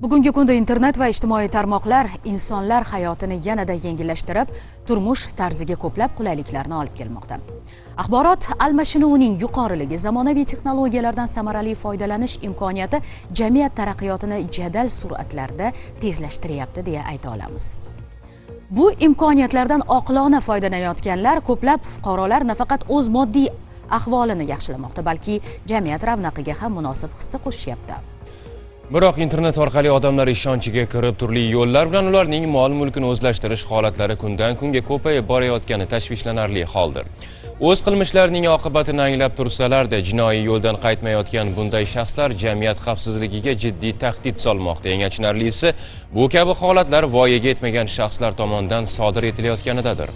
Bugungi kunda internet va ijtimoiy tarmoqlar insonlar hayotini yanada yengillashtirib, turmush tarziga ko'plab qulayliklarni olib kelmoqda. Axborot almashinuvining yuqoriligi, zamonaviy texnologiyalardan samarali foydalanish imkoniyati jamiyat taraqqiyotini jadal sur'atlarda tezlashtiryapti deya ayta olamiz. Bu imkoniyatlardan oqilona foydalanayotganlar ko'plab fuqarolar nafaqat o'z moddiy ahvolini yaxshilamoqda, balki jamiyat ravnaqiga ham munosib hissa qo'shishyapti. Biroq internet orqali odamlar ishonchiga kirib, turli yo'llar bilan ularning mol-mulkini o'zlashtirish holatlari kundan kunga ko'payib borayotgani tashvishlanarli holdir. O'z qilmishlarining oqibatini anglab tursalar-da, jinoiy yo'ldan qaytmayotgan bunday shaxslar jamiyat xavfsizligiga jiddiy tahdid solmoqda. Eng achinarlisi, bu kabi holatlar voyaga yetmagan shaxslar tomonidan sodir etilayotganidadir.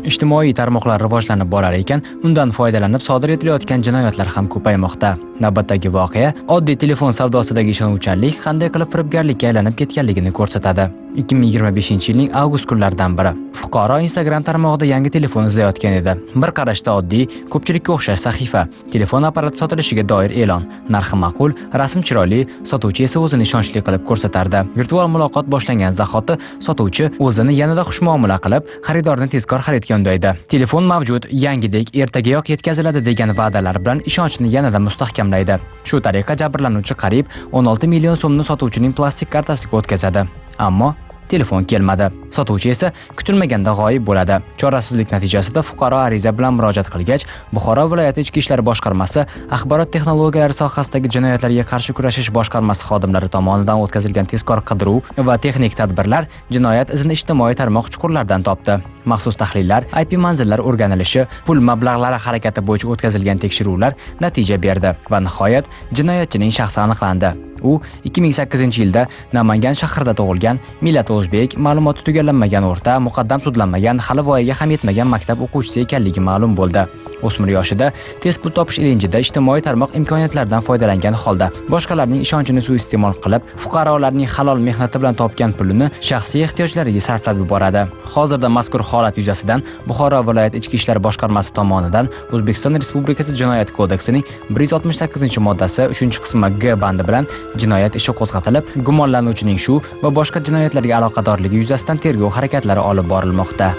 Ijtimoiy tarmoqlar rivojlanib borar ekan, undan foydalanib sodir etilayotgan jinoyatlar ham ko'paymoqda. Navbatdagi voqea oddiy telefon savdosidagi ishonuvchanlik qanday qilib firibgarlikka aylanib ketganligini ko'rsatadi. 2025-yilning avgust kunlaridan biri. Fuqaro Instagram tarmog'ida yangi telefon izlayotgan edi. Bir qarashda oddiy, ko'pchilikka o'xshash sahifa. Telefon apparati sotilishiga doir e'lon. Narxi ma'qul, rasm chiroyli, sotuvchi esa o'zini ishonchli qilib ko'rsatardi. Virtual muloqot boshlangan zahoti sotuvchi o'zini yanada xushmuomala qilib, xaridorni tezkor xaridga undaydi. Telefon mavjud, yangidek, ertagayoq yetkaziladi degan va'dalar bilan ishonchni yanada mustahkamlaydi. Shu tariqa jabrlanuvchi qariyb 16 million so'mni sotuvchining plastik kartasiga o'tkazadi. Ammo telefon kelmadi. Sotuvchi esa kutilmaganda g'oyib bo'ladi. Chorasizlik natijasida fuqaro ariza bilan murojaat qilgach, Buxoro viloyati Ichki ishlar boshqarmasi axborot texnologiyalari sohasidagi jinoyatlarga qarshi kurashish boshqarmasi xodimlari tomonidan o'tkazilgan tezkor qidiruv va texnik tadbirlar jinoyat izini ijtimoiy tarmoq chuqurlaridan topdi. Maxsus tahlillar, IP manzillar o'rganilishi, pul mablag'lari harakati bo'yicha o'tkazilgan tekshiruvlar natija berdi va nihoyat jinoyatchining shaxsi aniqlandi. U 2008-yilda Namangan shahrida tug'ilgan, millati o'zbek, ma'lumoti tugallanmagan o'rta, muqaddam sudlanmagan, hali voyaga ham yetmagan maktab o'quvchisi ekanligi ma'lum bo'ldi. O'smir yoshida tez pul topish ilinjida ijtimoiy tarmoq imkoniyatlaridan foydalangan holda boshqalarning ishonchini suiiste'mol qilib, fuqarolarning halol mehnati bilan topgan pulini shaxsiy ehtiyojlariga sarflab yuboradi. Hozirda mazkur holat yuzasidan Buxoro viloyat Ichki ishlar boshqarmasi tomonidan O'zbekiston Respublikasi Jinoyat kodeksining 168-moddasi 3-qismi G bandi bilan jinoyat ishi qo'zg'atilib, gumonlanuvchining shu va boshqa jinoyatlarga aloqadorligi yuzasidan tergov harakatlari olib borilmoqda.